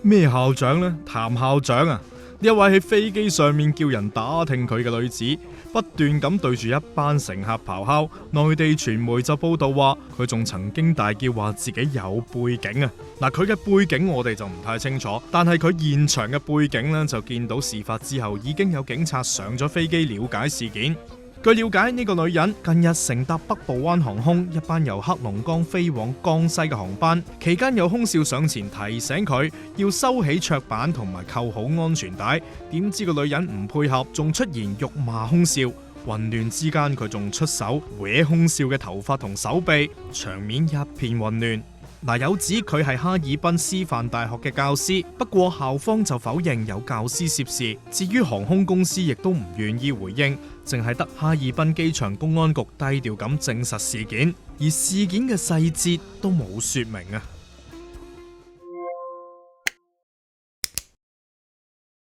咩校長呢？譚校長啊！一位喺飛機上面叫人打聽佢嘅女子，不斷咁對住一班乘客咆哮。內地傳媒就報道話，佢仲曾經大叫話自己有背景啊！嗱，佢嘅背景我哋就唔太清楚，但係佢現場嘅背景呢，就見到事發之後已經有警察上咗飛機了解事件。據了解，呢個女人近日乘搭北部灣航空一班由黑龍江飛往江西嘅航班，期間有空少上前提醒佢要收起桌板同埋扣好安全帶，點知個女人唔配合，仲出言辱罵空少。混亂之間，佢仲出手搲空少嘅頭髮同手臂，場面一片混亂。有指佢係哈爾濱師範大學嘅教師，不過校方就否認有教師涉事。至於航空公司亦都唔願意回應，淨係得哈爾濱機場公安局低調咁證實事件，而事件嘅細節都冇說明啊。